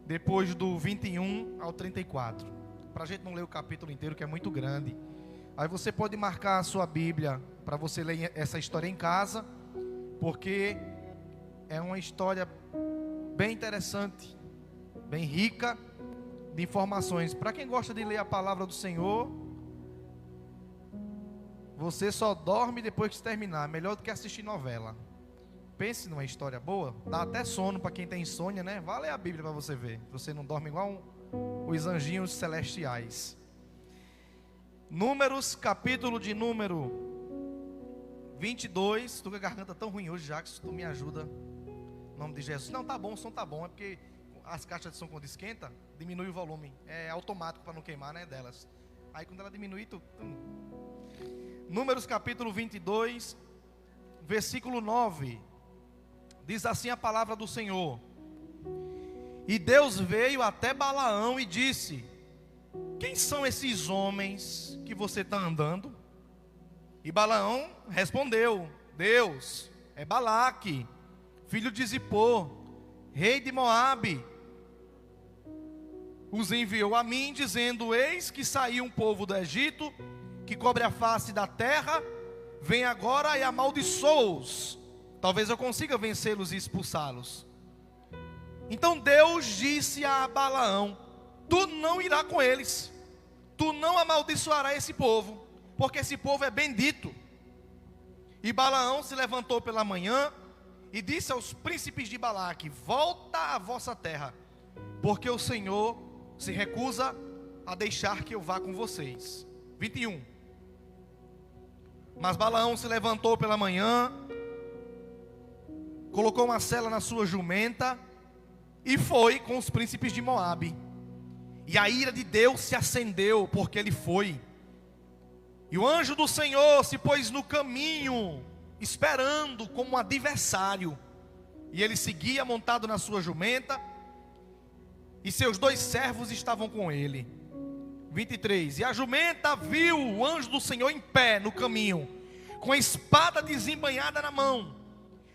depois do 21 ao 34. Para a gente não ler o capítulo inteiro, que é muito grande. Aí você pode marcar a sua Bíblia para você ler essa história em casa, porque é uma história bem interessante, bem rica de informações. Para quem gosta de ler a palavra do Senhor, você só dorme depois que se terminar, melhor do que assistir novela. Pense numa história boa, dá até sono para quem tem insônia, né? Vá ler a Bíblia para você ver, você não dorme igual os anjinhos celestiais. Números, capítulo de número 22. Estou com a garganta tão ruim hoje, Jackson, tu me ajuda, em nome de Jesus. Não, tá bom, o som tá bom, é porque as caixas de som quando esquenta, diminui o volume, é automático para não queimar, né, delas. Aí quando ela diminui, Números capítulo 22, versículo 9, diz assim a palavra do Senhor: E Deus veio até Balaão e disse: Quem são esses homens que você está andando? E Balaão respondeu: Deus, é Balaque, filho de Zippor, rei de Moabe. Os enviou a mim, dizendo: Eis que saiu um povo do Egito, que cobre a face da terra. Vem agora e amaldiçoa-os. Talvez eu consiga vencê-los e expulsá-los. Então Deus disse a Balaão: Tu não irás com eles, tu não amaldiçoarás esse povo, porque esse povo é bendito. E Balaão se levantou pela manhã e disse aos príncipes de Balaque: Volta à vossa terra, porque o Senhor se recusa a deixar que eu vá com vocês. 21. Mas Balaão se levantou pela manhã, colocou uma sela na sua jumenta e foi com os príncipes de Moabe. E a ira de Deus se acendeu, porque ele foi. E o anjo do Senhor se pôs no caminho, esperando como um adversário. E ele seguia montado na sua jumenta, e seus 2 servos estavam com ele. 23. E a jumenta viu o anjo do Senhor em pé no caminho, com a espada desembainhada na mão.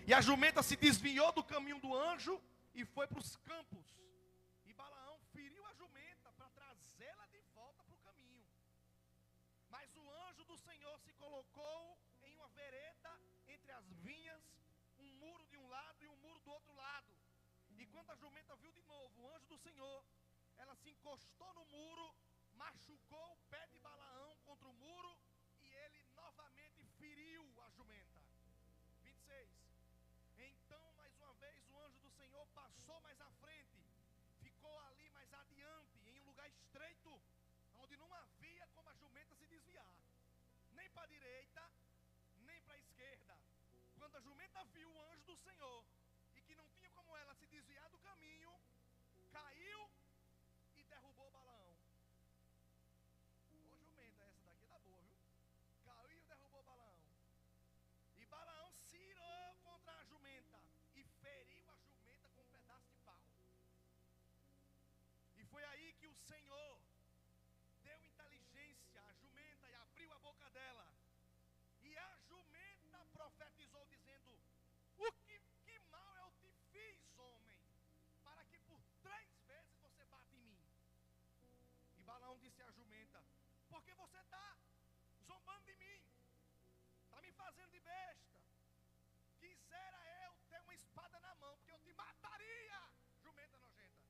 E a jumenta se desviou do caminho do anjo e foi para os campos. E Balaão feriu a jumenta para trazê-la de volta para o caminho. Mas o anjo do Senhor se colocou em uma vereda entre as vinhas, um muro de um lado e um muro do outro lado. E quando a jumenta viu de novo o anjo do Senhor, ela se encostou no muro, machucou o pé de Balaão contra o muro, e ele novamente feriu a jumenta. 26. Então, mais uma vez, o anjo do Senhor passou mais à frente, ficou ali mais adiante, em um lugar estreito, onde não havia como a jumenta se desviar, nem para a direita, nem para a esquerda. Quando a jumenta viu o anjo do Senhor, e que não tinha como ela se desviar do caminho, caiu e derrubou Balaão. Ô jumenta, essa daqui tá boa, viu? Caiu e derrubou Balaão. E Balaão se irou contra a jumenta e feriu a jumenta com um pedaço de pau. E foi aí que o Senhor deu inteligência à jumenta e abriu a boca dela. E a jumenta profetizou dizendo: que mal eu te fiz, homem, para que por 3 vezes você bate em mim? E Balaão disse à jumenta: porque você está zombando de mim, está me fazendo de besta. Quisera eu ter uma espada na mão, porque eu te mataria, jumenta nojenta.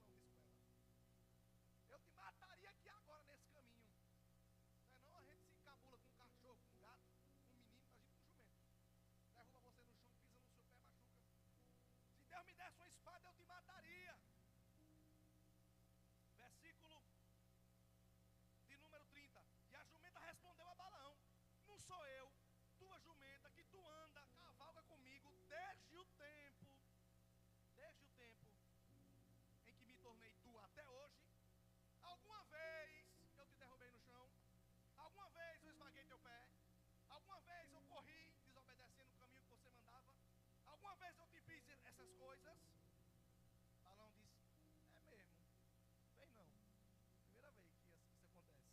Olha o que Balaão disse com ela: eu te mataria aqui agora nesse caminho. Não é não? A gente se encabula com um cachorro, com um gato, com um menino, imagina com um jumento. Derruba você no chão, pisa no seu pé, machuca. Se Deus me desse uma espada, eu te mataria. Versículo de número 30. E a jumenta respondeu a Balaão: não sou eu, tua jumenta, que tu anda, cavalga comigo desde o tempo em que me tornei tu até hoje. Alguma vez eu te derrubei no chão? Alguma vez eu esmaguei teu pé? Alguma vez eu corri desobedecendo o caminho que você mandava? Alguma vez eu te fiz essas coisas? Balaão disse: é mesmo, bem não, primeira vez que isso acontece.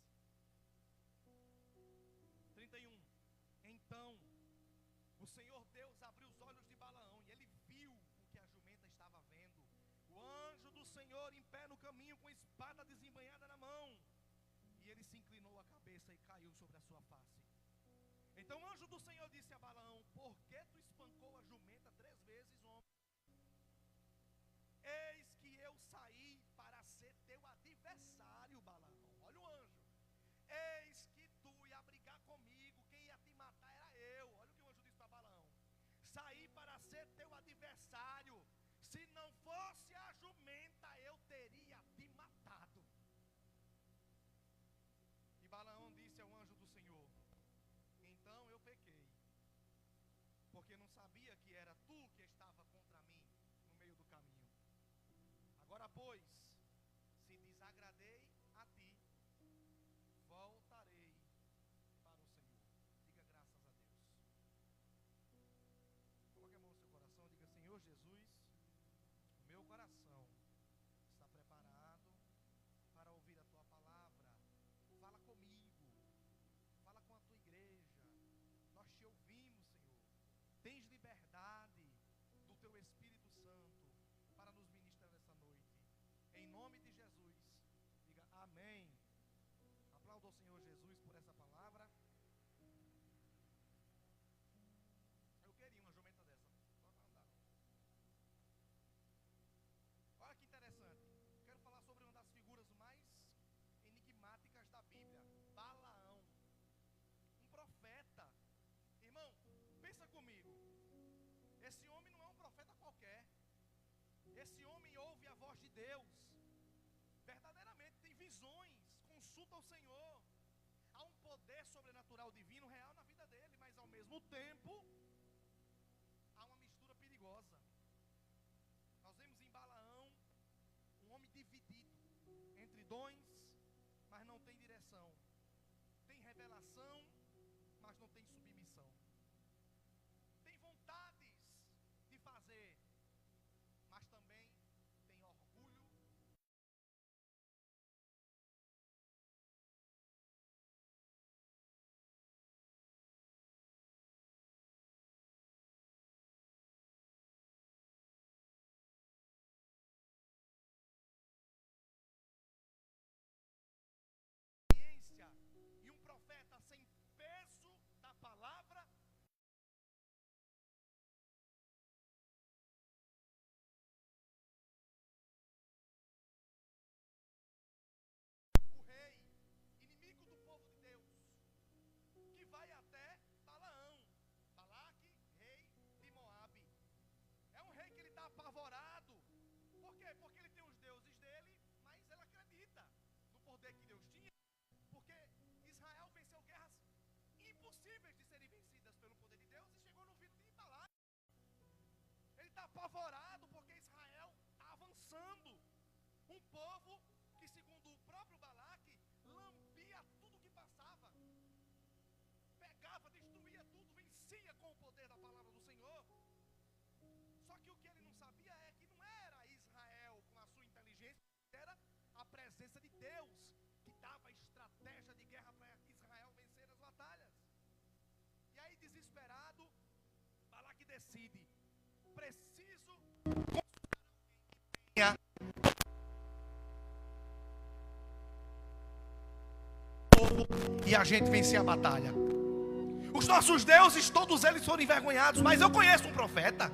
31. Então o Senhor Deus abriu os olhos de Balaão, e ele viu o que a jumenta estava vendo. O anjo do Senhor Senhor em pé no caminho com a espada desembainhada na mão. E ele se inclinou a cabeça e caiu sobre a sua face. Então o anjo do Senhor disse a Balaão: por que tu espancou a jumenta 3 vezes, homem? Eis que eu saí para ser teu adversário, Balaão. Olha o anjo. Eis que tu ia brigar comigo, quem ia te matar era eu. Olha o que o anjo disse para Balaão: saí para ser teu adversário. Se não fosse a jumenta, eu teria te matado. E Balaão disse ao anjo do Senhor: então eu pequei, porque não sabia que era tu que estava contra mim no meio do caminho. Agora, pois, se desagradei a ti, voltarei para o Senhor. Diga graças a Deus. Coloque a mão no seu coração, diga: Senhor Jesus, o meu coração está preparado para ouvir a tua palavra. Fala comigo, fala com a tua igreja. Nós te ouvimos, Senhor. Tens liberdade do teu Espírito Santo para nos ministrar nessa noite. Em nome de Jesus, diga amém. Aplauda o Senhor Jesus por essa palavra. Eu queria uma jumenta dessa, só para andar. Olha que interessante. Quero falar sobre uma das figuras mais enigmáticas da Bíblia: Balaão, um profeta. Irmão, pensa comigo. Esse homem não é um profeta qualquer. Esse homem ouve a voz de Deus, verdadeiramente tem visões, consulta ao Senhor. Há um poder sobrenatural divino real na vida dele, mas ao mesmo tempo há uma mistura perigosa. Nós vemos em Balaão um homem dividido entre dons, mas não tem direção. Tem revelação, mas não tem submissão. Tem vontades de fazer, mas também tem orgulho. E um profeta sem peso da palavra. O rei, inimigo do povo de Deus, que vai até Balaão, Balaque, rei de Moabe. É um rei que ele está apavorado. Por quê? Porque ele tem os deuses dele, mas ele acredita no poder que Deus tinha. Porque Israel venceu guerras impossíveis de serem vencidas pelo poder de Deus e chegou no fim de Balaque. Ele está apavorado porque Israel está avançando. Um povo que, segundo o próprio Balaque, lambia tudo que passava, pegava, destruía tudo, vencia com o poder da palavra do Senhor. Só que o que ele não sabia é que não era Israel com a sua inteligência, era a presença de Deus que dava estratégia de guerra para Israel vencer as batalhas. E aí, desesperado, Balaque decide: preciso consultar alguém que tenha e a gente vencer a batalha. Os nossos deuses, todos eles foram envergonhados, mas eu conheço um profeta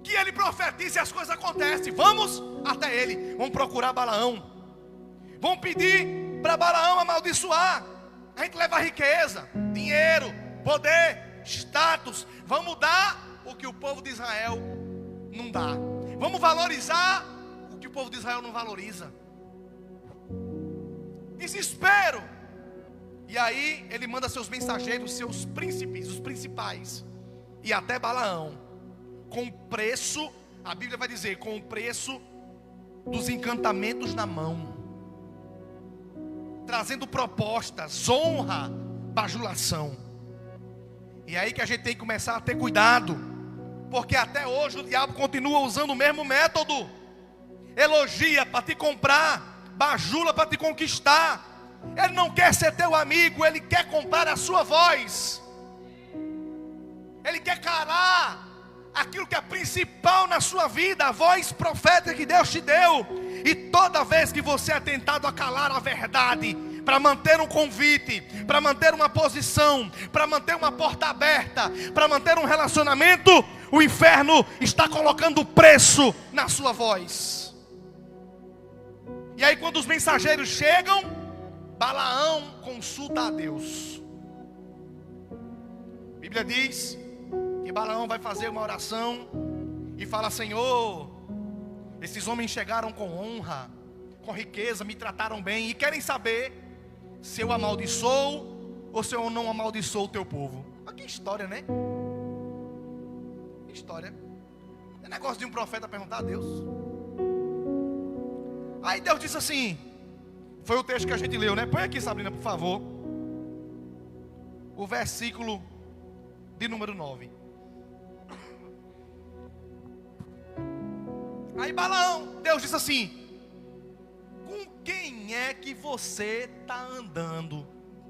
que ele profetiza e as coisas acontecem. Vamos até ele, vamos procurar Balaão. Vão pedir para Balaão amaldiçoar. A gente leva riqueza, dinheiro, poder, status. Vamos dar o que o povo de Israel não dá. Vamos valorizar o que o povo de Israel não valoriza. Desespero. E aí ele manda seus mensageiros, seus príncipes, os principais, e até Balaão, com preço, a Bíblia vai dizer, com o preço dos encantamentos na mão, trazendo propostas, honra, bajulação. E aí que a gente tem que começar a ter cuidado, porque até hoje o diabo continua usando o mesmo método. Elogia para te comprar, bajula para te conquistar. Ele não quer ser teu amigo, ele quer comprar a sua voz. Ele quer calar aquilo que é principal na sua vida, a voz profética que Deus te deu. E toda vez que você é tentado a calar a verdade, para manter um convite, para manter uma posição, para manter uma porta aberta, para manter um relacionamento, o inferno está colocando preço na sua voz. E aí quando os mensageiros chegam, Balaão consulta a Deus. A Bíblia diz que Balaão vai fazer uma oração e fala: Senhor, esses homens chegaram com honra, com riqueza, me trataram bem e querem saber se eu amaldiçoo ou se eu não amaldiçoo o teu povo. Olha que história, né? Que história. É negócio de um profeta perguntar a Deus. Aí Deus disse assim, foi o texto que a gente leu, né? Põe aqui, Sabrina, por favor, o versículo de número 9. Aí Balaão, Deus disse assim: com quem é que você está andando?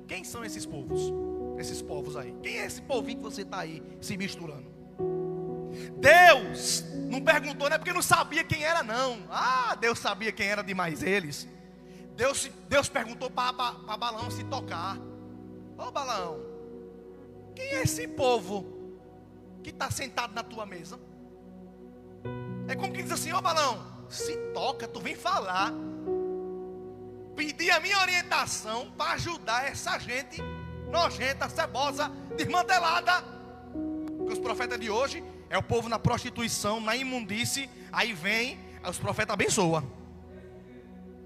Quem são esses povos? Esses povos aí. Quem é esse povinho que você está aí se misturando? Deus não perguntou, não é porque não sabia quem era, não. Deus sabia quem era demais eles. Deus perguntou para Balaão se tocar. Ô Balaão, quem é esse povo que está sentado na tua mesa? É como que diz assim: ô Balaão, se toca, tu vem falar, pedir a minha orientação para ajudar essa gente nojenta, cebosa, desmantelada. Porque os profetas de hoje é o povo na prostituição, na imundície. Aí vem, os profetas abençoam.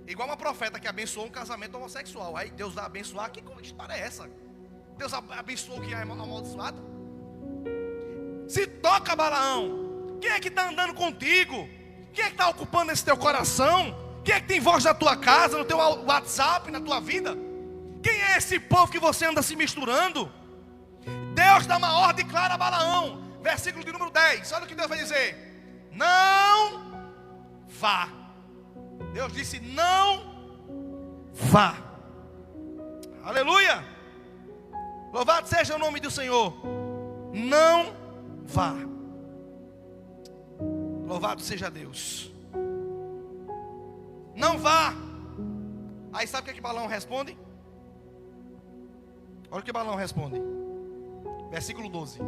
Igual uma profeta que abençoou um casamento homossexual. Aí Deus vai abençoar. Que história é essa? Deus abençoou quem é amaldiçoado? Se toca, Balaão. Quem é que está andando contigo? Quem é que está ocupando esse teu coração? Quem é que tem voz na tua casa, no teu WhatsApp, na tua vida? Quem é esse povo que você anda se misturando? Deus dá uma ordem clara a Balaão. Versículo de número 10. Olha o que Deus vai dizer: não vá. Deus disse: não vá. Aleluia. Louvado seja o nome do Senhor. Não vá. Louvado seja Deus. Não vá. Aí sabe o que Balaão responde? Olha o que Balaão responde. Versículo 12.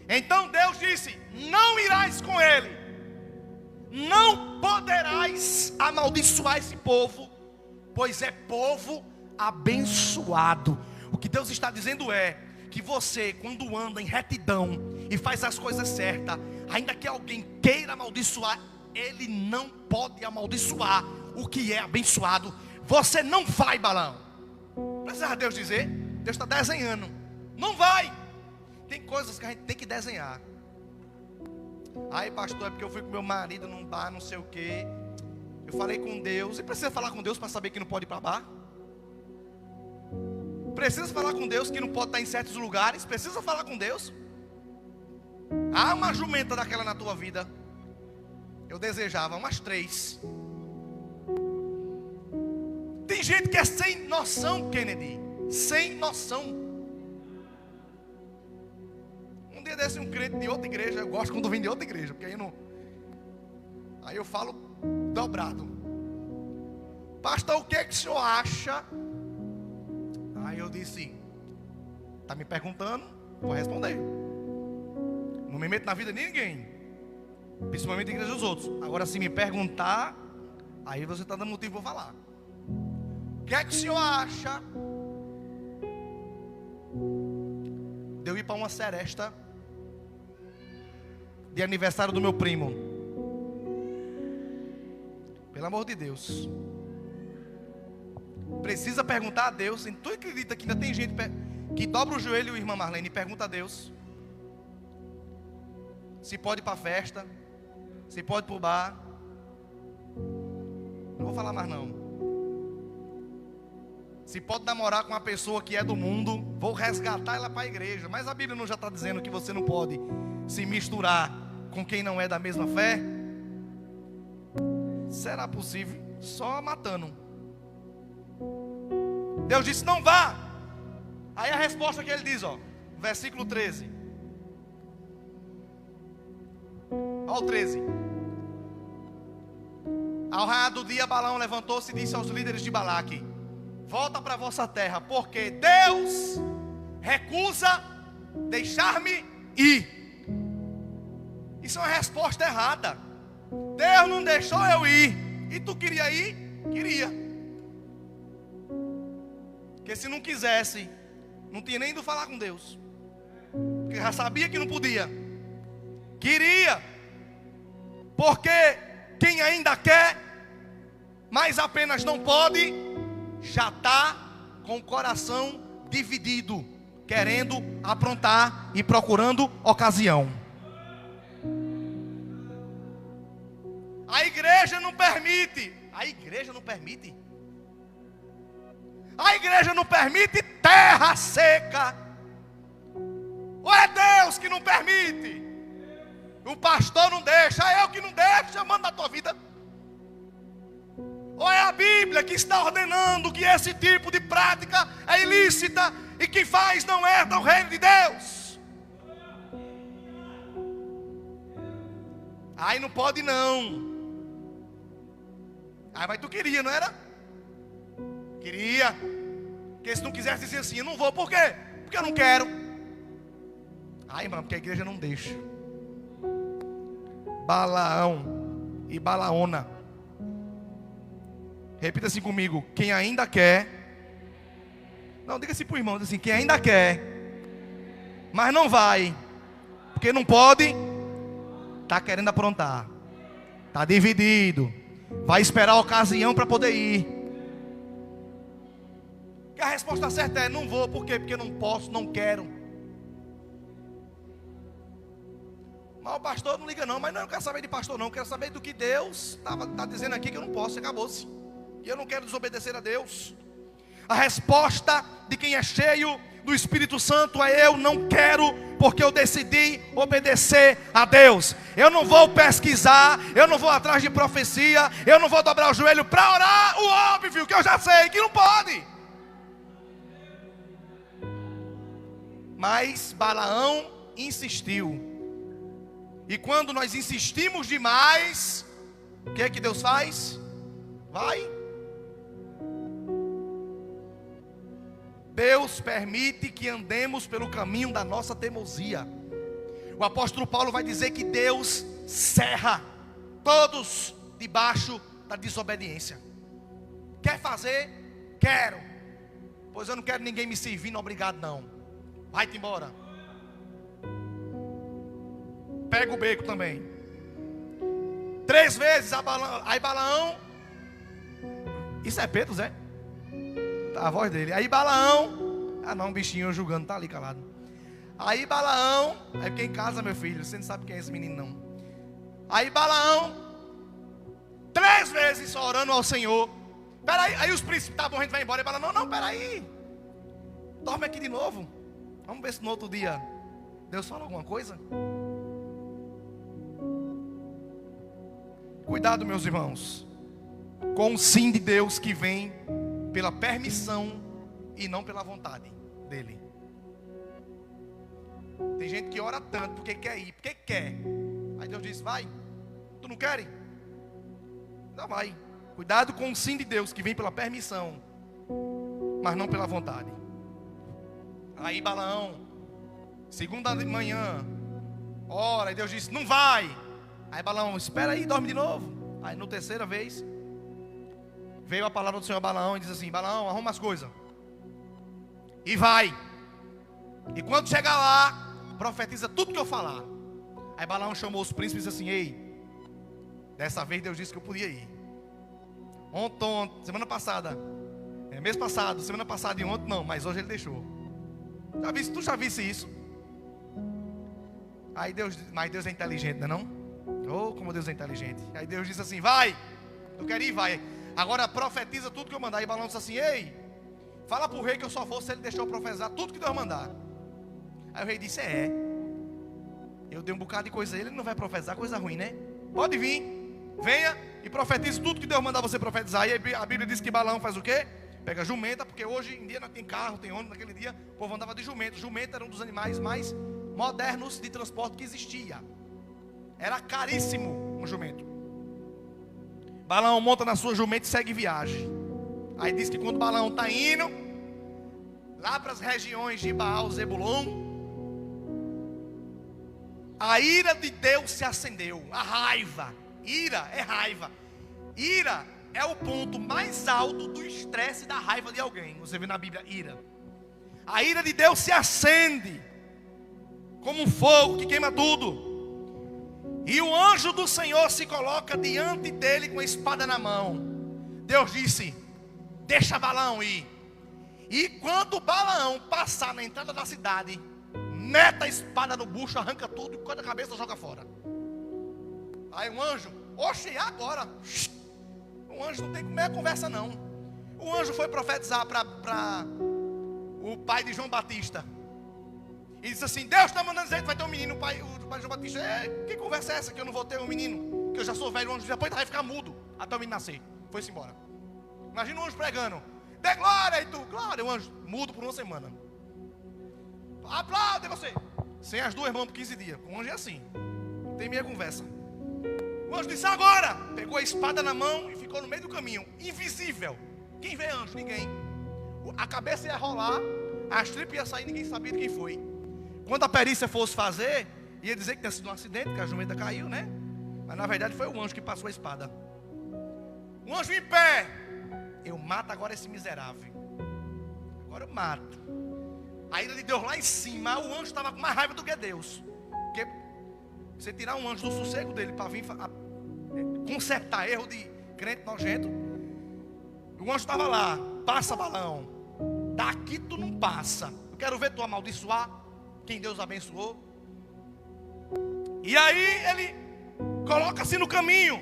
Então Deus disse: não irás com ele, não poderás amaldiçoar esse povo, pois é povo abençoado. O que Deus está dizendo é que você, quando anda em retidão e faz as coisas certas, ainda que alguém queira amaldiçoar, ele não pode amaldiçoar o que é abençoado. Você não vai, Balaão. Precisa Deus dizer? Deus está desenhando. Não vai. Tem coisas que a gente tem que desenhar. Aí pastor, é porque eu fui com meu marido num bar, não sei o que. Eu falei com Deus. E precisa falar com Deus para saber que não pode ir para bar? Precisa falar com Deus que não pode estar em certos lugares? Precisa falar com Deus? Há uma jumenta daquela na tua vida. Eu desejava umas 3. Tem gente que é sem noção, Kennedy. Sem noção. Um dia desse, um crente de outra igreja. Eu gosto quando vem de outra igreja, porque aí eu falo dobrado. Pastor, o que é que o senhor acha? Aí eu disse: está me perguntando, vou responder. Não me meto na vida de ninguém, principalmente na igreja dos outros. Agora, se me perguntar, aí você está dando motivo para falar. O que é que o senhor acha de eu ir para uma seresta de aniversário do meu primo? Pelo amor de Deus. Precisa perguntar a Deus. Tu acredita que ainda tem gente que dobra o joelho, irmã Marlene, e pergunta a Deus se pode ir para a festa, se pode ir para o bar? Não vou falar mais não. Se pode namorar com uma pessoa que é do mundo, vou resgatar ela para a igreja. Mas a Bíblia não já está dizendo que você não pode se misturar com quem não é da mesma fé? Será possível? Só matando. Deus disse: não vá. Aí a resposta que ele diz, versículo 13. Olha o 13. Ao raiar do dia, Balaão levantou-se e disse aos líderes de Balaque: volta para a vossa terra, porque Deus recusa deixar-me ir. Isso é uma resposta errada. Deus não deixou eu ir. E tu queria ir? Queria. Porque se não quisesse, não tinha nem ido falar com Deus, porque já sabia que não podia. Queria. Porque quem ainda quer, mas apenas não pode, já está com o coração dividido, querendo aprontar e procurando ocasião. A igreja não permite. A igreja não permite. A igreja não permite terra seca. Ou é Deus que não permite? O pastor não deixa, é eu que não deixo, manda na tua vida. Ou é a Bíblia que está ordenando que esse tipo de prática é ilícita e quem faz não herda o reino de Deus? Aí não pode não. Mas tu queria, não era? Queria. Porque se não quisesse dizer assim, eu não vou, por quê? Porque eu não quero. Mano, porque a igreja não deixa. Balaão e Balaona. Repita assim comigo: quem ainda quer. Não, diga assim para o irmão, diga assim: quem ainda quer, mas não vai, porque não pode, está querendo aprontar, está dividido, vai esperar a ocasião para poder ir. Que a resposta certa é: não vou, por quê? Porque não posso, não quero. Mas o pastor não liga não, mas não, eu não quero saber de pastor não, eu quero saber do que Deus está dizendo aqui, que eu não posso, acabou-se. E eu não quero desobedecer a Deus. A resposta de quem é cheio do Espírito Santo é: eu não quero, porque eu decidi obedecer a Deus. Eu não vou pesquisar, eu não vou atrás de profecia, eu não vou dobrar o joelho para orar o óbvio, que eu já sei que não pode. Mas Balaão insistiu. E quando nós insistimos demais, o que é que Deus faz? Vai. Deus permite que andemos pelo caminho da nossa teimosia. O apóstolo Paulo vai dizer que Deus cerra todos debaixo da desobediência. Quer fazer? Quero. Pois eu não quero ninguém me servindo, obrigado não. Vai-te embora. Pega o beco também. 3 vezes aí Balaão. Isso é Pedro, Zé? A voz dele. Aí Balaão. Não, um bichinho julgando, tá ali calado. Aí Balaão. É porque em casa, meu filho, você não sabe quem é esse menino não. Aí Balaão 3 vezes só orando ao Senhor. Peraí, aí os príncipes, tá bom, a gente vai embora. E Balaão, não, peraí, dorme aqui de novo. Vamos ver se no outro dia Deus fala alguma coisa. Cuidado, meus irmãos, com o sim de Deus que vem pela permissão e não pela vontade dele. Tem gente que ora tanto porque quer ir, porque quer. Aí Deus diz: vai, tu não quer? Não vai. Cuidado com o sim de Deus que vem pela permissão, mas não pela vontade. Aí Balaão, segunda de manhã, ora, e Deus disse: não vai. Aí Balaão, espera aí, dorme de novo. Aí na terceira vez, veio a palavra do Senhor a Balaão e diz assim: Balaão, arruma as coisas e vai. E quando chegar lá, profetiza tudo que eu falar. Aí Balaão chamou os príncipes e disse assim: ei, dessa vez Deus disse que eu podia ir. Ontem, semana passada, mês passado, semana passada e ontem não, mas hoje ele deixou. Tu já visse isso? Aí mas Deus é inteligente, não é não? Oh, como Deus é inteligente. Aí Deus disse assim: vai, tu quer ir, vai. Agora profetiza tudo que eu mandar. Aí Balaão disse assim: ei, fala para o rei que eu só vou se ele deixou eu profetizar tudo que Deus mandar. Aí o rei disse: eu dei um bocado de coisa a ele não vai profetizar coisa ruim, né? Pode vir, venha e profetize tudo que Deus mandar você profetizar. E a Bíblia diz que Balaão faz o quê? Pega jumenta, porque hoje em dia não tem carro, tem ônibus. Naquele dia o povo andava de jumenta. Jumenta era um dos animais mais modernos de transporte que existia. Era caríssimo um jumento. Balaão monta na sua jumenta e segue viagem. Aí diz que quando Balaão está indo lá para as regiões de Baal, Zebulon, a ira de Deus se acendeu. A raiva. Ira é raiva. Ira é o ponto mais alto do estresse e da raiva de alguém. Você vê na Bíblia, ira. A ira de Deus se acende como um fogo que queima tudo. E o anjo do Senhor se coloca diante dele com a espada na mão. Deus disse: deixa Balaão ir. E quando Balaão passar na entrada da cidade, meta a espada no bucho, arranca tudo e corta a cabeça e joga fora. Aí o anjo, oxe, agora? O anjo não tem meia conversa não. O anjo foi profetizar para o pai de João Batista. E disse assim: Deus está mandando dizer que vai ter um menino. O pai de João Batista: que conversa é essa que eu não vou ter um menino? Que eu já sou velho. O anjo depois vai ficar mudo até o menino nascer. Foi-se embora. Imagina o anjo pregando: dê glória, e tu, glória. O anjo mudo por uma semana. Aplaude você. Sem as duas mãos por 15 dias. O anjo é assim, não tem meia conversa. O anjo disse: agora. Pegou a espada na mão e ficou no meio do caminho, invisível. Quem vê anjo? Ninguém. A cabeça ia rolar, as tripas iam sair, ninguém sabia de quem foi. Quando a perícia fosse fazer, ia dizer que tinha sido um acidente, que a jumenta caiu, né? Mas na verdade foi o anjo que passou a espada. O anjo em pé: eu mato agora esse miserável. Agora eu mato. A ira de Deus lá em cima. O anjo estava com mais raiva do que Deus. Porque você tirar um anjo do sossego dele para vir consertar erro de crente nojento. O anjo estava lá: passa, Balaão, daqui tu não passa. Eu quero ver tu amaldiçoar quem Deus abençoou. E aí ele coloca-se no caminho.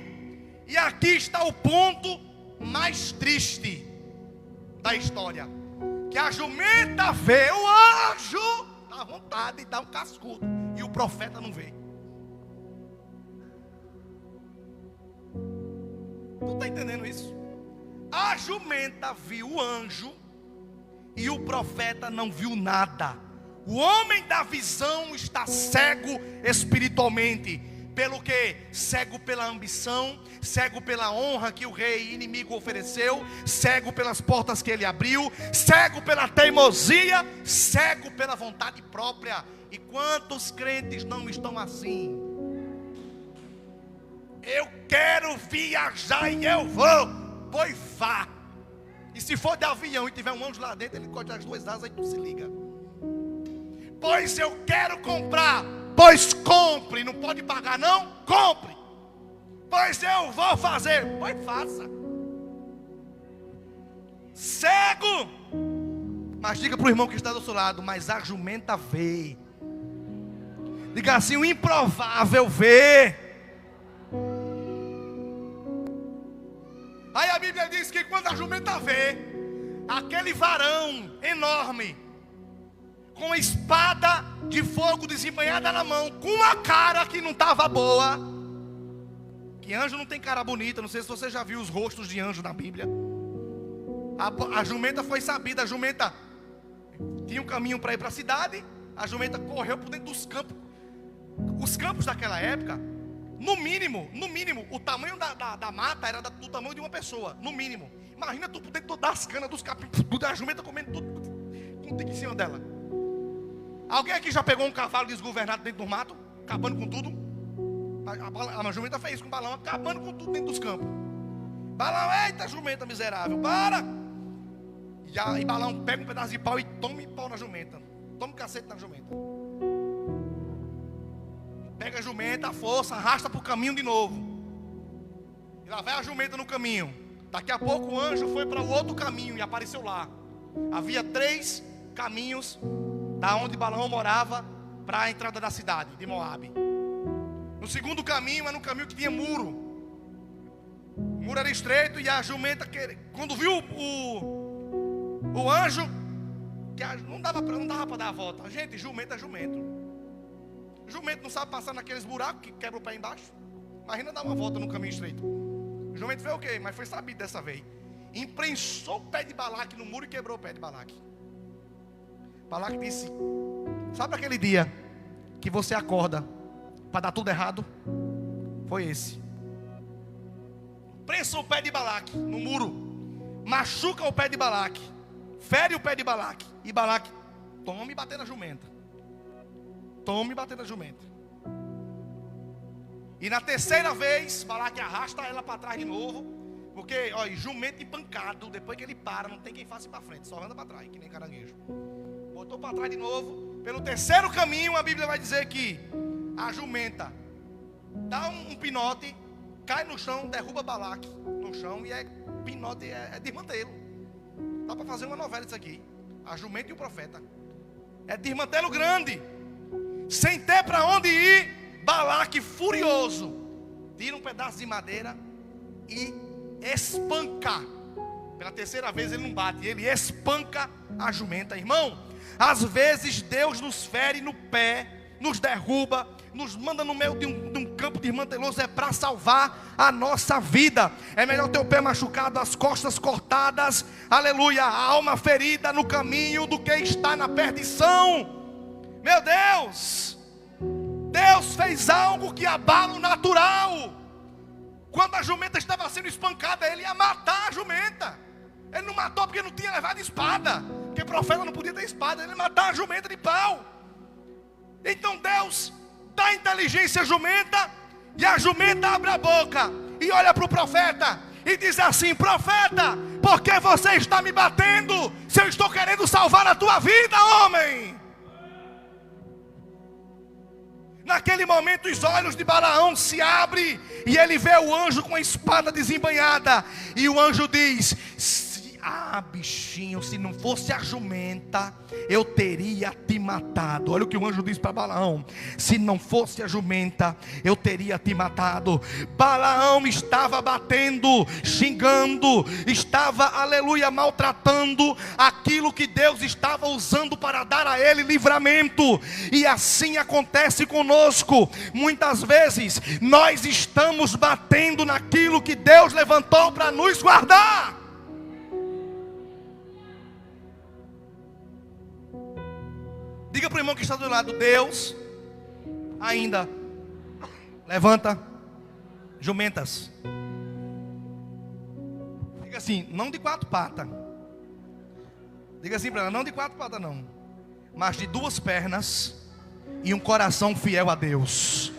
E aqui está o ponto mais triste da história. Que a jumenta vê o anjo, dá vontade de dar um cascudo, e o profeta não vê. Tu está entendendo isso? A jumenta viu o anjo e o profeta não viu nada. O homem da visão está cego espiritualmente. Pelo que? Cego pela ambição, cego pela honra que o rei inimigo ofereceu, cego pelas portas que ele abriu, cego pela teimosia, cego pela vontade própria. E quantos crentes não estão assim? Eu quero viajar e eu vou, pois vá. E se for de avião e tiver um anjo lá dentro, ele corta as duas asas e tu se liga. Pois eu quero comprar, pois compre. Não pode pagar não? Compre. Pois eu vou fazer, pois faça. Cego. Mas diga para o irmão que está do seu lado: mas a jumenta vê. Diga assim: o improvável vê. Aí a Bíblia diz que quando a jumenta vê aquele varão enorme, com a espada de fogo desembanhada na mão, com uma cara que não estava boa. Que anjo não tem cara bonita. Não sei se você já viu os rostos de anjo na Bíblia. A jumenta foi sabida. A jumenta tinha um caminho para ir para a cidade. A jumenta correu por dentro dos campos. Os campos daquela época, no mínimo, o tamanho da mata era do tamanho de uma pessoa. No mínimo. Imagina tu por dentro das canas dos capim, a jumenta comendo tudo com em cima dela. Alguém aqui já pegou um cavalo desgovernado dentro do mato, acabando com tudo? A jumenta fez isso com o Balaão, acabando com tudo dentro dos campos. Balaão: eita jumenta miserável, para! E Balaão pega um pedaço de pau e toma pau na jumenta. Toma um cacete na jumenta. Pega a jumenta, a força, arrasta para o caminho de novo. E lá vai a jumenta no caminho. Daqui a pouco o anjo foi para o outro caminho e apareceu lá. Havia 3 caminhos da onde Balaão morava para a entrada da cidade de Moabe. No segundo caminho era um caminho que tinha muro. O muro era estreito e a jumenta, quando viu o anjo, que não dava para dar a volta. Gente, jumento é jumento. Jumento não sabe passar naqueles buracos que quebra o pé embaixo. Imagina dar uma volta no caminho estreito. O jumento fez o quê? Mas foi sabido dessa vez. Imprensou o pé de Balaque no muro e quebrou o pé de Balaque. Balaque disse: sabe aquele dia que você acorda para dar tudo errado? Foi esse. prensa o pé de Balaque no muro, machuca o pé de Balaque, fere o pé de Balaque, e Balaque tome bater na jumenta. Tome bater na jumenta. E na terceira vez, Balaque arrasta ela para trás de novo. Porque, olha, jumento empancado, depois que ele para, não tem quem faça para frente, só anda para trás, que nem caranguejo. Botou para trás de novo. Pelo terceiro caminho, a Bíblia vai dizer que a jumenta dá um pinote, cai no chão, derruba Balaque no chão, e pinote é desmantelo. Dá para fazer uma novela isso aqui. A jumenta e o profeta. É desmantelo grande. Sem ter para onde ir, Balaque furioso tira um pedaço de madeira e espanca. Pela terceira vez ele não bate, ele espanca a jumenta. Irmão, às vezes Deus nos fere no pé, nos derruba, nos manda no meio de um campo desmanteloso, é para salvar a nossa vida. É melhor ter o pé machucado, as costas cortadas, aleluia, a alma ferida no caminho, do que estar na perdição. Meu Deus, Deus fez algo que abala o natural. Quando a jumenta estava sendo espancada, ele ia matar a jumenta. Ele não matou porque não tinha levado espada, porque o profeta não podia ter espada. Ele ia matar a jumenta de pau. Então Deus dá inteligência à jumenta, e a jumenta abre a boca e olha para o profeta e diz assim: profeta, por que você está me batendo, se eu estou querendo salvar a tua vida, homem? Naquele momento os olhos de Balaão se abrem, e ele vê o anjo com a espada desembainhada, e o anjo diz: bichinho, se não fosse a jumenta, eu teria te matado. Olha o que o anjo diz para Balaão: se não fosse a jumenta, eu teria te matado. Balaão estava batendo, xingando, estava, aleluia, maltratando aquilo que Deus estava usando para dar a ele livramento. E assim acontece conosco. Muitas vezes nós estamos batendo naquilo que Deus levantou para nos guardar. Diga para o irmão que está do lado: Deus ainda levanta jumentas. Diga assim: não de 4 patas. Diga assim para ela: não de 4 patas não, mas de 2 pernas e um coração fiel a Deus.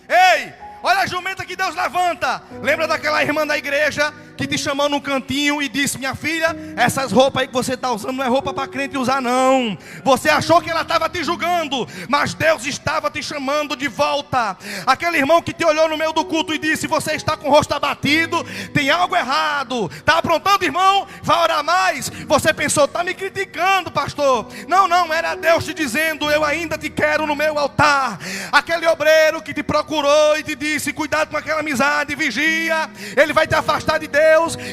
Ei, olha a jumenta que Deus levanta. Lembra daquela irmã da igreja que te chamou num cantinho e disse: minha filha, essas roupas aí que você está usando não é roupa para crente usar não. Você achou que ela estava te julgando, mas Deus estava te chamando de volta. Aquele irmão que te olhou no meio do culto e disse: você está com o rosto abatido, tem algo errado, está aprontando, irmão, vai orar mais. Você pensou: está me criticando, pastor. Não, era Deus te dizendo: eu ainda te quero no meu altar. Aquele obreiro que te procurou e te disse: cuidado com aquela amizade, vigia, ele vai te afastar de Deus.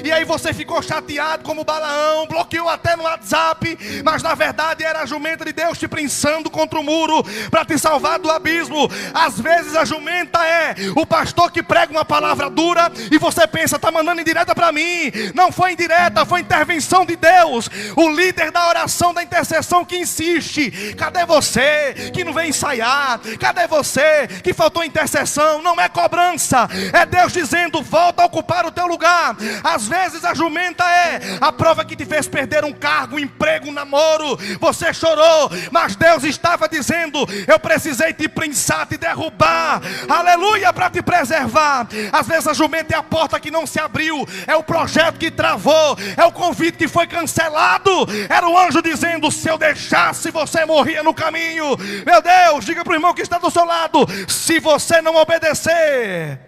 E aí você ficou chateado como Balaão, bloqueou até no WhatsApp, mas na verdade era a jumenta de Deus te prensando contra o muro para te salvar do abismo. Às vezes a jumenta é o pastor que prega uma palavra dura e você pensa: está mandando indireta para mim. Não foi indireta, foi intervenção de Deus. O líder da oração, da intercessão que insiste: cadê você que não vem ensaiar? Cadê você que faltou intercessão? Não é cobrança, é Deus dizendo: volta a ocupar o teu lugar. Às vezes a jumenta é a prova que te fez perder um cargo, um emprego, um namoro. Você chorou, mas Deus estava dizendo: eu precisei te prensar, te derrubar, aleluia, para te preservar. Às vezes a jumenta é a porta que não se abriu, é o projeto que travou, é o convite que foi cancelado. Era o anjo dizendo: se eu deixasse, você morria no caminho. Meu Deus, diga para o irmão que está do seu lado: se você não obedecer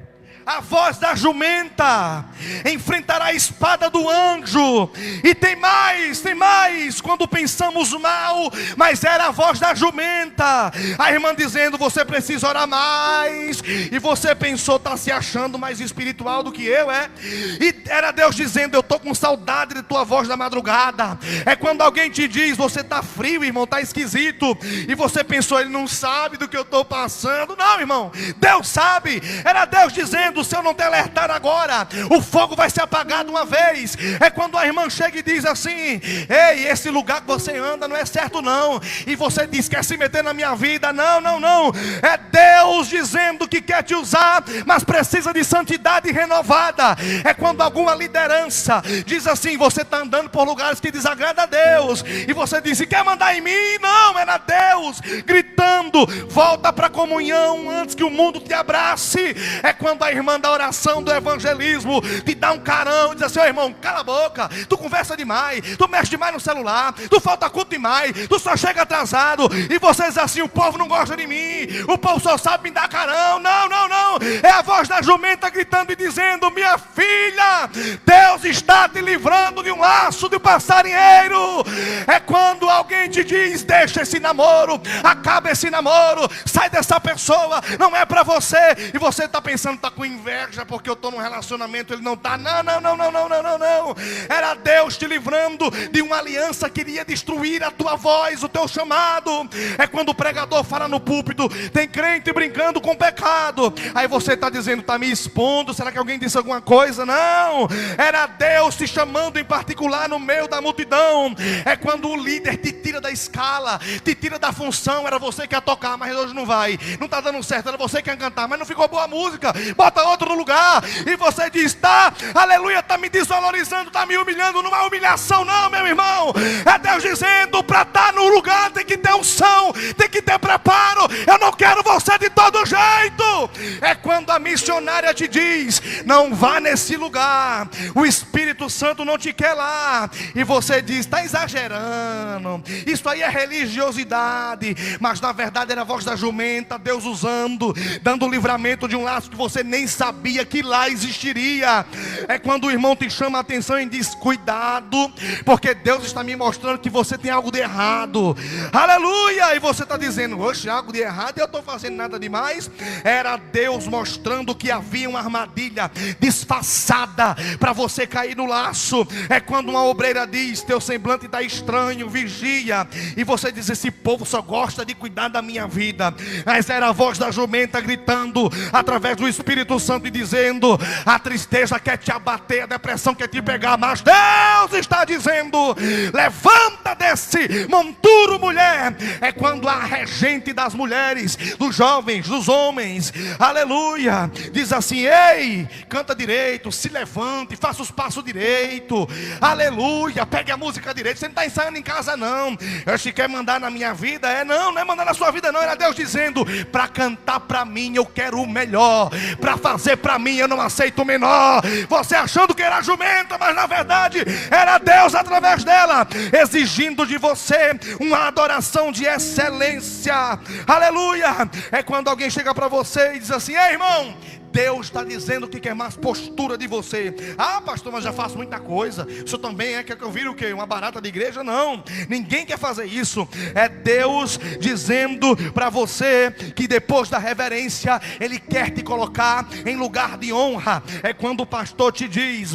a voz da jumenta, enfrentará a espada do anjo. E tem mais, quando pensamos mal, mas era a voz da jumenta, a irmã dizendo: você precisa orar mais. E você pensou: está se achando mais espiritual do que eu, é? E era Deus dizendo: eu estou com saudade de tua voz da madrugada. É quando alguém te diz: você está frio, irmão, está esquisito. E você pensou: ele não sabe do que eu estou passando. Não, irmão, Deus sabe. Era Deus dizendo: dizendo: se eu não te alertar agora, o fogo vai se apagar de uma vez. É quando a irmã chega e diz assim: ei, esse lugar que você anda não é certo não. E você diz: quer se meter na minha vida? Não, não, não. É Deus dizendo que quer te usar, mas precisa de santidade renovada. É quando alguma liderança diz assim: você está andando por lugares que desagradam a Deus, e você diz: quer mandar em mim? Não, era Deus gritando: volta para a comunhão antes que o mundo te abrace. É quando a irmã da oração, do evangelismo, te dá um carão e diz assim: ô irmão, cala a boca, tu conversa demais, tu mexe demais no celular, tu falta culto demais, tu só chega atrasado. E você diz assim: o povo não gosta de mim, o povo só sabe me dar carão. Não, não, não. É a voz da jumenta gritando e dizendo: minha filha, Deus está te livrando de um laço de passarinheiro. É quando alguém te diz: deixa esse namoro, acaba esse namoro, sai dessa pessoa, não é para você. E você está pensando: está com inveja porque eu estou num relacionamento, ele não está. Não, não, não, não, não, não, não, não. Era Deus te livrando de uma aliança que iria destruir a tua voz, o teu chamado. É quando o pregador fala no púlpito: tem crente brincando com pecado. Aí você está dizendo: está me expondo, será que alguém disse alguma coisa? Não, era Deus te chamando em particular no meio da multidão. É quando o líder te tira da escala, te tira da função. Era você que ia tocar, mas hoje não vai, não está dando certo. Era você que ia cantar, mas não ficou boa a música, bota outro no lugar. E você diz: tá, aleluia, está me desvalorizando, está me humilhando. Não é humilhação não, meu irmão. É Deus dizendo: para estar no lugar tem que ter unção, tem que ter preparo. Eu não quero você de todo jeito. É quando a missionária te diz: não vá nesse lugar, o Espírito Santo não te quer lá. E você diz: está exagerando, isso aí é religiosidade. Mas na verdade era a voz da jumenta, Deus usando, dando livramento de um laço que você nem sabia que lá existiria. É quando o irmão te chama a atenção e diz: cuidado, porque Deus está me mostrando que você tem algo de errado. Aleluia. E você está dizendo: oxe, algo de errado, eu estou fazendo nada demais. Era Deus mostrando que havia uma armadilha disfarçada para você cair no laço. É quando uma obreira diz: teu semblante está estranho, vigia. E você diz: esse povo só gosta de cuidar da minha vida. Mas era a voz da jumenta gritando através do Espírito Santo e dizendo: a tristeza quer te abater, a depressão quer te pegar, mas Deus está dizendo: levanta desse monturo, mulher. É quando a regente das mulheres, dos jovens, dos homens, aleluia, diz assim: ei, canta direito, se levante, faça os passos direito, aleluia, pegue a música direito. Você não está ensaiando em casa não. Eu te quer mandar na minha vida? Não é mandar na sua vida não. Era Deus dizendo: para cantar para mim eu quero o melhor, para fazer para mim eu não aceito o menor. Você achando que era jumenta, mas na verdade era Deus através dela, exigindo de você uma adoração de excelência. Aleluia. É quando alguém chega para você e diz assim: ei, irmão, Deus está dizendo que quer mais postura de você. Ah, pastor, mas já faço muita coisa. O senhor também quer que eu vire o quê? Uma barata de igreja? Não, ninguém quer fazer isso. É Deus dizendo para você que depois da reverência Ele quer te colocar em lugar de honra. É quando o pastor te diz: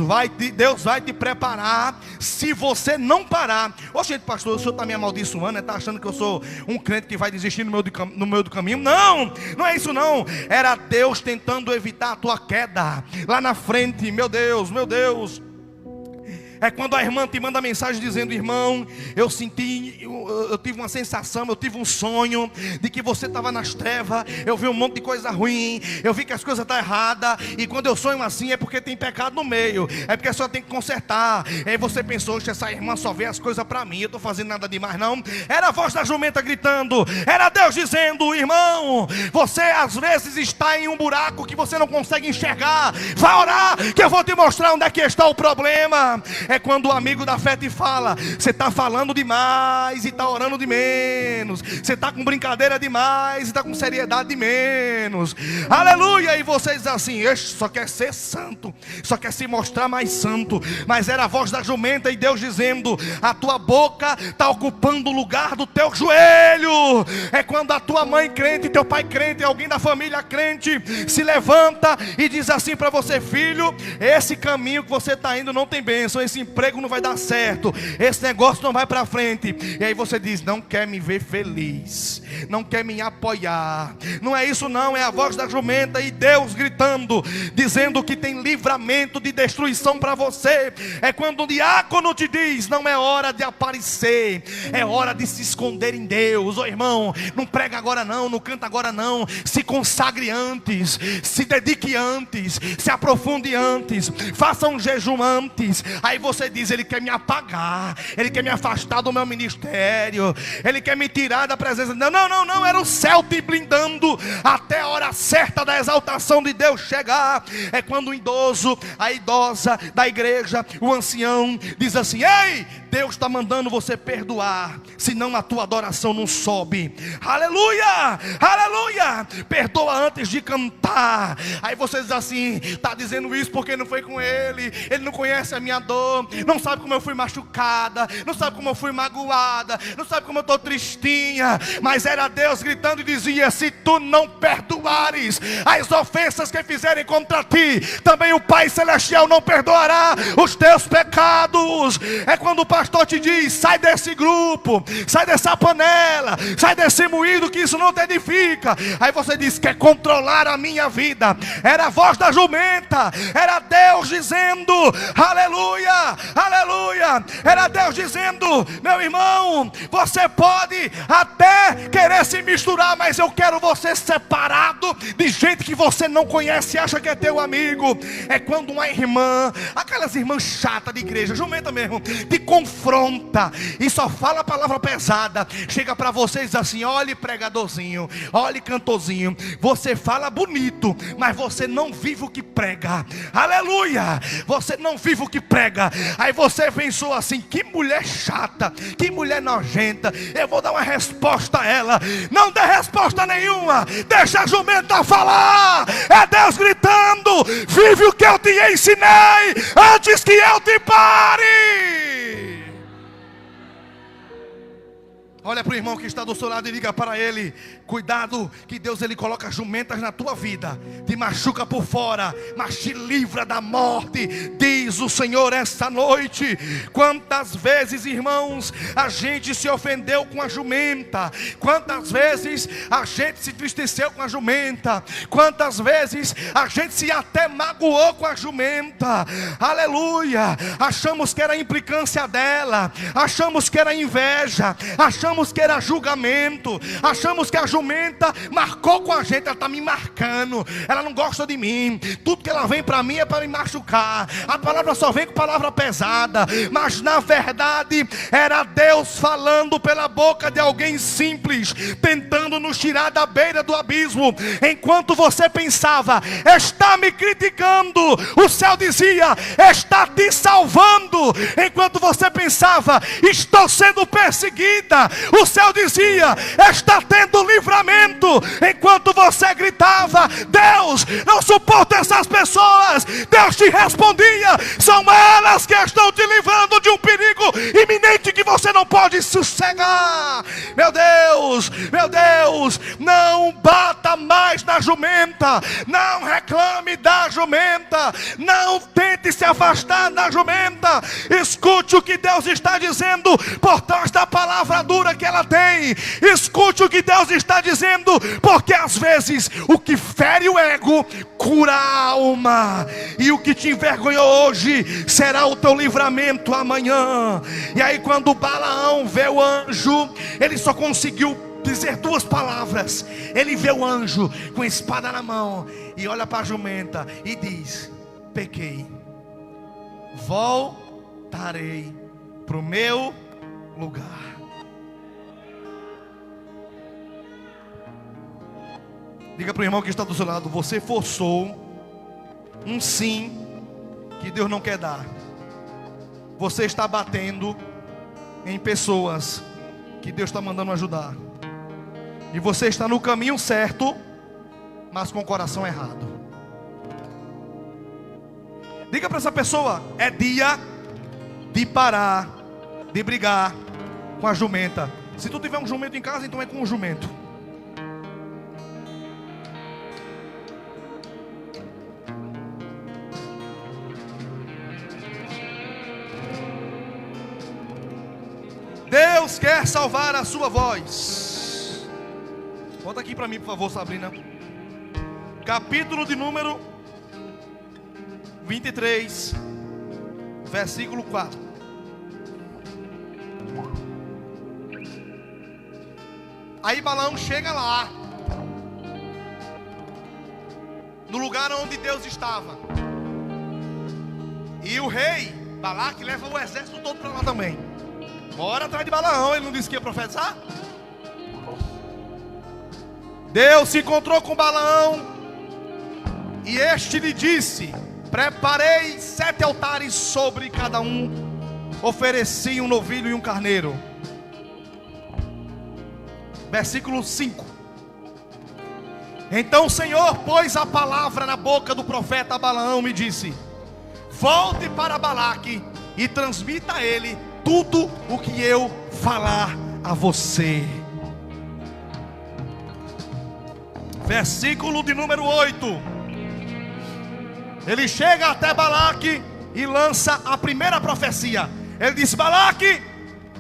Deus vai te preparar se você não parar. Ô gente, pastor, o senhor está me amaldiçoando, está achando que eu sou um crente que vai desistir no meio do caminho? Não, não é isso não. Era Deus tentando evitar a tua queda lá na frente. Meu Deus, meu Deus. É quando a irmã te manda mensagem dizendo: irmão, eu tive uma sensação, eu tive um sonho de que você estava nas trevas. Eu vi um monte de coisa ruim, eu vi que as coisas estão erradas. E quando eu sonho assim é porque tem pecado no meio, é porque só tem que consertar. E aí você pensou: essa irmã só vê as coisas para mim, eu estou fazendo nada demais não. Era a voz da jumenta gritando, era Deus dizendo: irmão, você às vezes está em um buraco que você não consegue enxergar. Vai orar que eu vou te mostrar onde é que está o problema. É quando o amigo da fé te fala: você está falando demais e está orando de menos. Você está com brincadeira demais e está com seriedade de menos. Aleluia. E você diz assim: só quer ser santo, só quer se mostrar mais santo. Mas era a voz da jumenta e Deus dizendo: a tua boca está ocupando o lugar do teu joelho. É quando a tua mãe crente, teu pai crente, alguém da família crente se levanta e diz assim para você: filho, esse caminho que você está indo não tem bênção. Esse esse emprego não vai dar certo, esse negócio não vai para frente. E aí você diz: não quer me ver feliz, não quer me apoiar. Não é isso não, é a voz da jumenta e Deus gritando, dizendo que tem livramento de destruição para você. É quando o diácono te diz: não é hora de aparecer, é hora de se esconder em Deus. Ô irmão, não prega agora não, não canta agora não, se consagre antes, se dedique antes, se aprofunde antes, faça um jejum antes. Aí você diz: ele quer me apagar, ele quer me afastar do meu ministério, ele quer me tirar da presença. Não, não, não, não, era o céu te blindando até a hora certa da exaltação de Deus chegar. É quando o idoso, a idosa da igreja, o ancião diz assim: ei, Deus está mandando você perdoar, senão a tua adoração não sobe. Aleluia, aleluia. Perdoa antes de cantar. Aí você diz assim: está dizendo isso porque não foi com ele, ele não conhece a minha dor, não sabe como eu fui machucada, não sabe como eu fui magoada, não sabe como eu estou tristinha. Mas era Deus gritando e dizia: se tu não perdoares as ofensas que fizerem contra ti, também o Pai Celestial não perdoará os teus pecados. É quando o pastor te diz: sai desse grupo, sai dessa panela, sai desse moído, que isso não te edifica. Aí você diz: quer controlar a minha vida. Era a voz da jumenta, era Deus dizendo: aleluia, aleluia. Era Deus dizendo: meu irmão, você pode até querer se misturar, mas eu quero você separado de gente que você não conhece e acha que é teu amigo. É quando uma irmã, aquelas irmãs chatas de igreja, jumenta mesmo, te confronta e só fala a palavra pesada, chega para você e diz assim: olhe pregadorzinho, olhe cantorzinho, você fala bonito, mas você não vive o que prega. Aleluia, você não vive o que prega. Aí você pensou assim: que mulher chata, que mulher nojenta, eu vou dar uma resposta a ela. Não dê resposta nenhuma, deixa a jumenta falar. É Deus gritando: vive o que eu te ensinei antes que eu te pare. Olha para o irmão que está do seu lado e diga para ele: cuidado, que Deus ele coloca jumentas na tua vida, te machuca por fora, mas te livra da morte, diz o Senhor esta noite. Quantas vezes, irmãos, a gente se ofendeu com a jumenta, quantas vezes a gente se entristeceu com a jumenta, quantas vezes a gente se até magoou com a jumenta. Aleluia, achamos que era a implicância dela, achamos que era inveja, achamos que era julgamento, achamos que a jumenta marcou com a gente. Ela está me marcando, ela não gosta de mim, tudo que ela vem para mim é para me machucar, a palavra só vem com palavra pesada. Mas na verdade era Deus falando pela boca de alguém simples, tentando nos tirar da beira do abismo. Enquanto você pensava: está me criticando, o céu dizia: está te salvando. Enquanto você pensava: estou sendo perseguida, o céu dizia: está tendo livramento. Enquanto você gritava: Deus, não suporta essas pessoas, Deus te respondia: são elas que estão te livrando de um perigo iminente que você não pode sossegar. Meu Deus, não bata mais na jumenta, não reclame da jumenta, não tente se afastar da jumenta. Escute o que Deus está dizendo por trás da palavra dura que ela tem. Escute o que Deus está dizendo, porque às vezes o que fere o ego cura a alma, e o que te envergonhou hoje será o teu livramento amanhã. E aí quando Balaão vê o anjo, ele só conseguiu dizer duas palavras. Ele vê o anjo com a espada na mão e olha para a jumenta e diz: pequei, voltarei para o meu lugar. Diga para o irmão que está do seu lado: você forçou um sim que Deus não quer dar. Você está batendo em pessoas que Deus está mandando ajudar, e você está no caminho certo, mas com o coração errado. Diga para essa pessoa: é dia de parar de brigar com a jumenta. Se tu tiver um jumento em casa, então é com o jumento. Deus quer salvar a sua voz. Volta aqui para mim, por favor, Sabrina. Capítulo de número 23, versículo 4. Aí Balaão chega lá, no lugar onde Deus estava. E o rei Balaque leva o exército todo para lá também. Bora atrás de Balaão, ele não disse que ia profetizar? Deus se encontrou com Balaão, e este lhe disse: preparei 7 altares, sobre cada um ofereci um novilho e um carneiro. Versículo 5. Então o Senhor pôs a palavra na boca do profeta Balaão e disse: volte para Balaque e transmita a ele tudo o que eu falar a você. Versículo de número 8. Ele chega até Balaque e lança a primeira profecia. Ele diz: Balaque,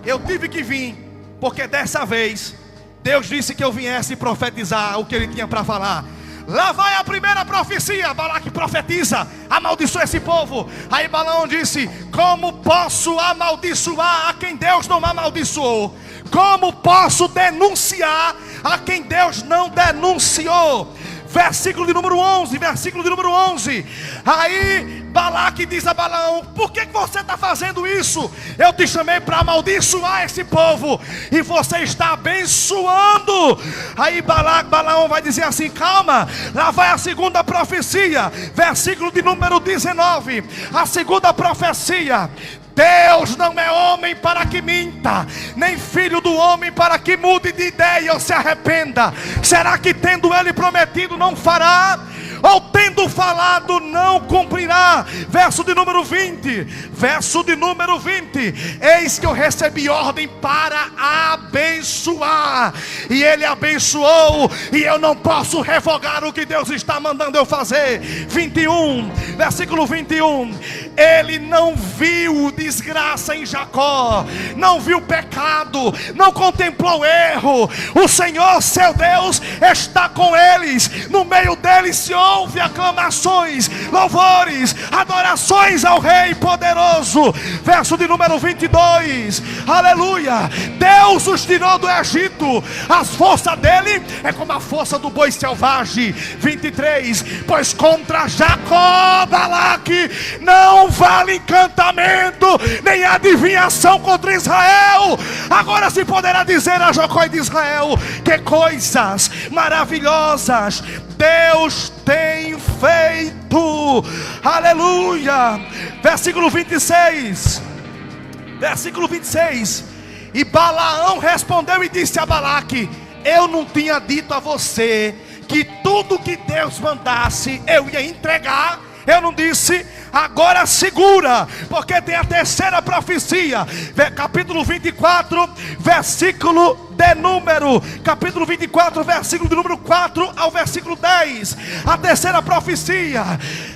eu tive que vir, porque dessa vez Deus disse que eu viesse profetizar o que ele tinha para falar. Lá vai a primeira profecia. Balaque profetiza: amaldiçoa esse povo. Aí Balaão disse: como posso amaldiçoar a quem Deus não amaldiçoou? Como posso denunciar a quem Deus não denunciou? Versículo de número 11. Versículo de número 11. Aí Balaque diz a Balaão: por que você está fazendo isso? Eu te chamei para amaldiçoar esse povo, e você está abençoando. Aí Balaão vai dizer assim: calma, lá vai a segunda profecia. Versículo de número 19. A segunda profecia: Deus não é homem para que minta, nem filho do homem para que mude de ideia ou se arrependa. Será que tendo ele prometido não fará? Ou tendo falado não cumprirá? Verso de número 20. Verso de número 20. Eis que eu recebi ordem para abençoar, e ele abençoou, e eu não posso revogar o que Deus está mandando eu fazer. 21. Versículo 21. Ele não viu desgraça em Jacó, não viu pecado, não contemplou erro. O Senhor seu Deus está com eles, no meio deles se ouve aclamações, louvores, adorações ao Rei poderoso. Verso de número 22. Aleluia. Deus os tirou do Egito, as forças dele é como a força do boi selvagem. 23. Pois contra Jacó, Balaque, não vale encantamento, nem adivinhação contra Israel. Agora se poderá dizer a Jacó e de Israel: que coisas maravilhosas Deus tem feito. Aleluia. Versículo 26. Versículo 26. E Balaão respondeu e disse a Balaque: eu não tinha dito a você que tudo que Deus mandasse eu ia entregar? Eu não disse? Agora segura, porque tem a terceira profecia. Capítulo 24, versículo de número, capítulo 24, versículo de número 4 ao versículo 10. A terceira profecia: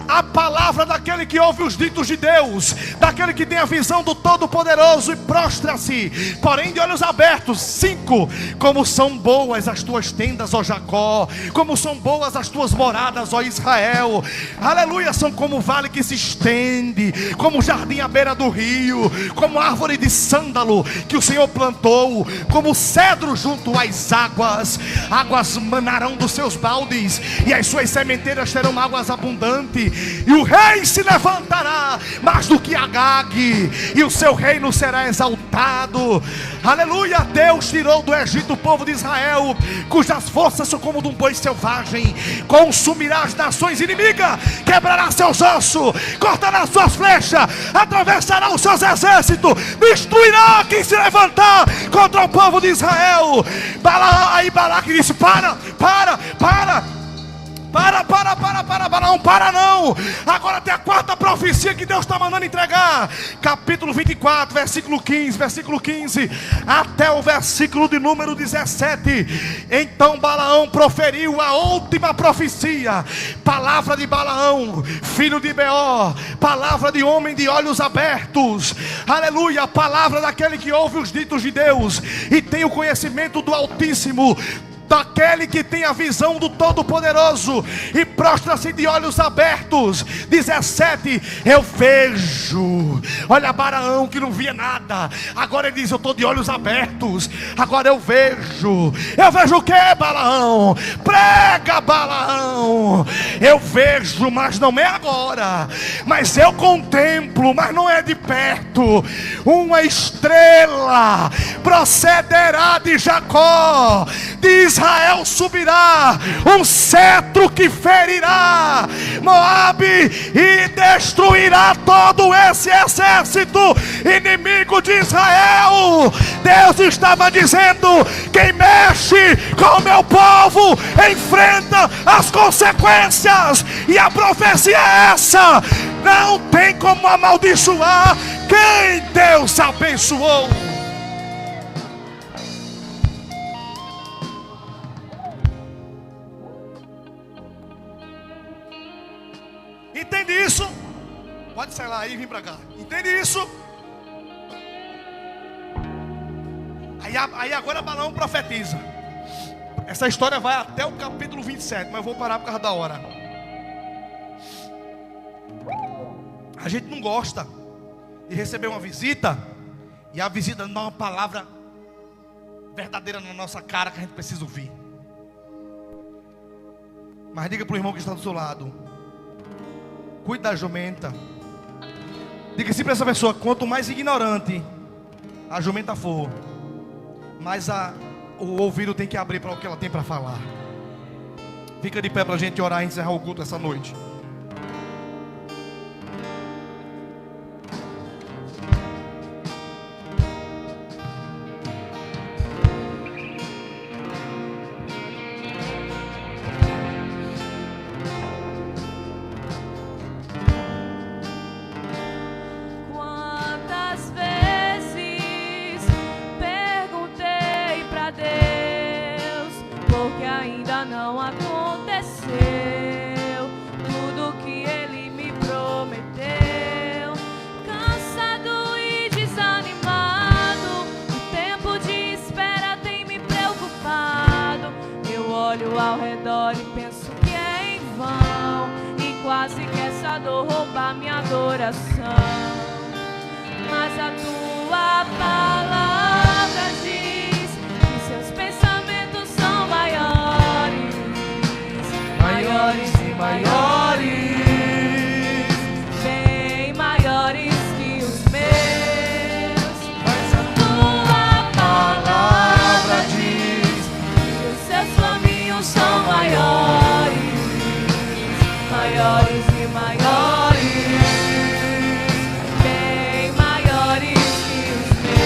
a palavra daquele que ouve os ditos de Deus, daquele que tem a visão do Todo-Poderoso e prostra-se, porém de olhos abertos. 5. Como são boas as tuas tendas, ó Jacó, como são boas as tuas moradas, ó Israel. Aleluia. São como o vale que se estende, como o jardim à beira do rio, como árvore de sândalo que o Senhor plantou, como cedro junto às águas. Águas manarão dos seus baldes, e as suas sementeiras terão águas abundantes. E o rei se levantará mais do que Agag, e o seu reino será exaltado. Aleluia. Deus tirou do Egito o povo de Israel, cujas forças são como de um boi selvagem. Consumirá as nações inimigas, quebrará seus ossos, cortará suas flechas, atravessará os seus exércitos, destruirá quem se levantar contra o povo de Israel. Aí Balaque disse: para. Não para não. Agora tem a quarta profecia que Deus está mandando entregar. Capítulo 24, versículo 15 até o versículo de número 17. Então Balaão proferiu a última profecia. Palavra de Balaão, filho de Beor, palavra de homem de olhos abertos. Aleluia, palavra daquele que ouve os ditos de Deus e tem o conhecimento do Altíssimo, daquele que tem a visão do Todo-Poderoso e prostra-se de olhos abertos. 17, eu vejo. Olha Balaão que não via nada, agora ele diz: eu estou de olhos abertos, agora eu vejo. Eu vejo o que, Balaão? Prega, Balaão. Eu vejo, mas não é agora. Mas eu contemplo, mas não é de perto. Uma estrela procederá de Jacó, de Israel subirá um cetro que ferirá Moabe e destruirá todo esse exército inimigo de Israel. Deus estava dizendo: quem mexe com o meu povo enfrenta as consequências. E a profecia é essa: não tem como amaldiçoar quem Deus abençoou. Entende isso? Pode sair lá aí e vir para cá. Entende isso? Aí agora Balaão profetiza. Essa história vai até o capítulo 27, mas eu vou parar por causa da hora. A gente não gosta de receber uma visita e a visita não dá uma palavra verdadeira na nossa cara que a gente precisa ouvir. Mas diga para o irmão que está do seu lado: cuide da jumenta. Diga assim para essa pessoa: quanto mais ignorante a jumenta for, mais o ouvido tem que abrir para o que ela tem para falar. Fica de pé para a gente orar e encerrar o culto essa noite. Não aconteceu tudo que ele me prometeu. Cansado e desanimado, o tempo de espera tem me preocupado. Eu olho ao redor e penso que é em vão, e quase que essa dor rouba minha adoração. Mas a tua palavra diz que seus pensamentos são maiores, maiores e maiores, bem maiores que os meus. Mas a tua palavra diz que os seus caminhos são maiores, maiores e maiores, bem maiores que os meus.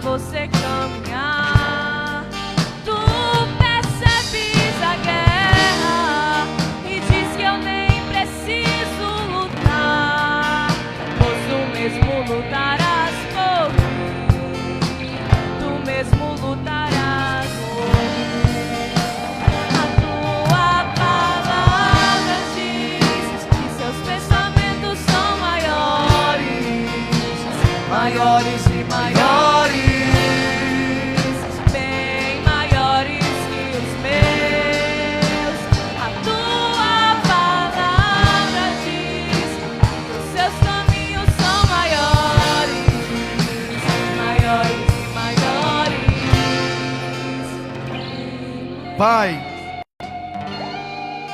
Você caminhar, tu percebes a guerra e diz que eu nem preciso lutar, pois tu mesmo lutarás por mim, tu mesmo lutarás por mim. A tua palavra diz que seus pensamentos são maiores, maiores e maiores, Pai,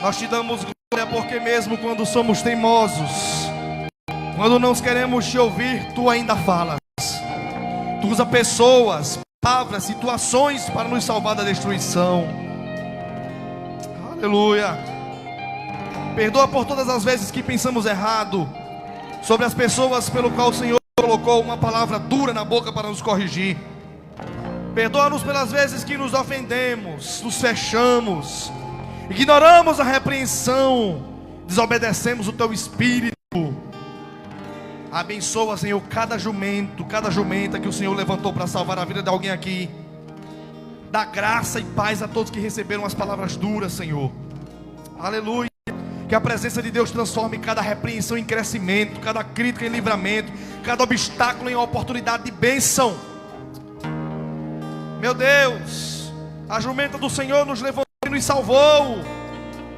nós te damos glória porque mesmo quando somos teimosos, Quando não queremos te ouvir, tu ainda falas. Tu usa pessoas, palavras, situações para nos salvar da destruição. Aleluia. Perdoa por todas as vezes que pensamos errado sobre as pessoas pelo qual o Senhor colocou uma palavra dura na boca para nos corrigir. Perdoa-nos pelas vezes que nos ofendemos, nos fechamos, ignoramos a repreensão, desobedecemos o teu espírito. Abençoa, Senhor, cada jumento, cada jumenta que o Senhor levantou para salvar a vida de alguém aqui. Dá graça e paz a todos que receberam as palavras duras, Senhor. Aleluia. Que a presença de Deus transforme cada repreensão em crescimento, cada crítica em livramento, cada obstáculo em oportunidade de bênção. Meu Deus, a jumenta do Senhor nos levantou e nos salvou.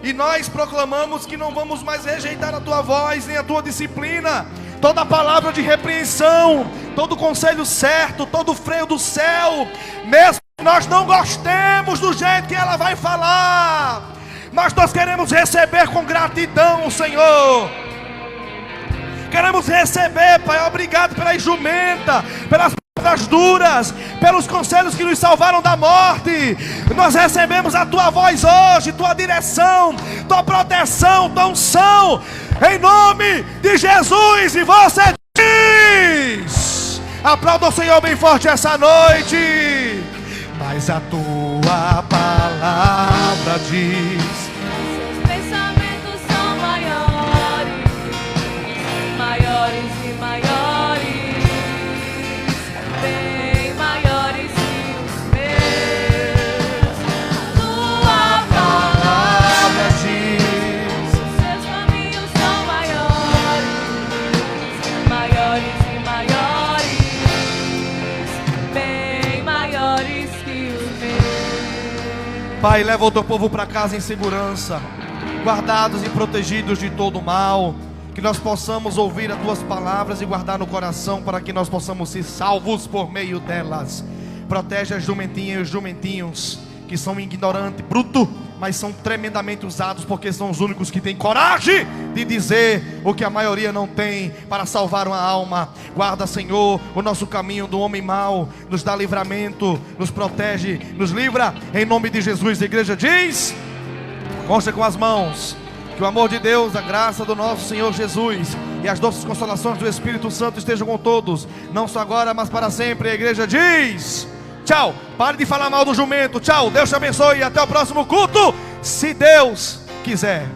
E nós proclamamos que não vamos mais rejeitar a tua voz, nem a tua disciplina. Toda palavra de repreensão, todo conselho certo, todo freio do céu, mesmo que nós não gostemos do jeito que ela vai falar, mas nós queremos receber com gratidão, Senhor. Queremos receber, Pai, obrigado pela jumenta, pelas palavras duras, pelos conselhos que nos salvaram da morte. Nós recebemos a tua voz hoje, tua direção, tua proteção, tua unção, em nome de Jesus. E você diz: aplauda o Senhor bem forte essa noite. Mas a tua palavra diz: seus pensamentos são maiores, maiores e maiores, bem maiores que os meus. Tua palavra diz: seus caminhos são maiores, maiores e maiores, bem maiores que os meus. Pai, leva o teu povo para casa em segurança, guardados e protegidos de todo mal. Que nós possamos ouvir as tuas palavras e guardar no coração, para que nós possamos ser salvos por meio delas. Protege as jumentinhas e os jumentinhos que são ignorantes, bruto, mas são tremendamente usados, porque são os únicos que têm coragem de dizer o que a maioria não tem para salvar uma alma. Guarda, Senhor, o nosso caminho do homem mau, nos dá livramento, nos protege, nos livra, em nome de Jesus. A igreja diz: consta com as mãos. Que o amor de Deus, a graça do nosso Senhor Jesus e as doces consolações do Espírito Santo estejam com todos, não só agora, mas para sempre. A igreja diz: tchau. Pare de falar mal do jumento. Tchau. Deus te abençoe e até o próximo culto, se Deus quiser.